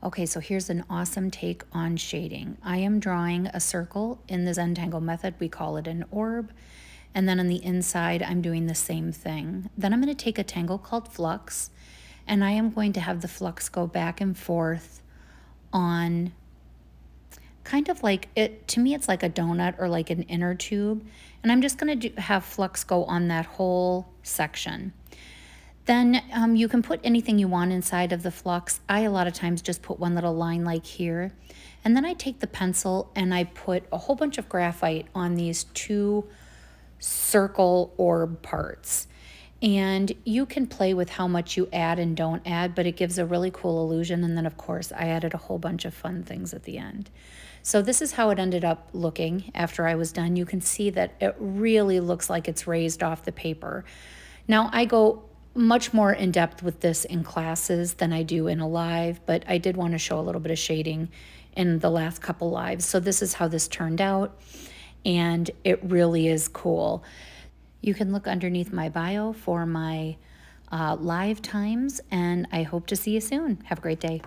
Okay, so here's an awesome take on shading. I am drawing a circle in the Zentangle method. We call it an orb. And then on the inside, I'm doing the same thing. Then I'm going to take a tangle called flux, and I am going to have the flux go back and forth on kind of like it, to me, it's like a donut or like an inner tube. And I'm just going to have flux go on that whole section. Then you can put anything you want inside of the flux. I a lot of times just put one little line like here. And then I take the pencil and I put a whole bunch of graphite on these two circle orb parts. And you can play with how much you add and don't add, but it gives a really cool illusion. And then of course I added a whole bunch of fun things at the end. So this is how it ended up looking after I was done. You can see that it really looks like it's raised off the paper. Now I go much more in depth with this in classes than I do in a live, but I did want to show a little bit of shading in the last couple lives. So this is how this turned out, and it really is cool. You can look underneath my bio for my live times, and I hope to see you soon. Have a great day.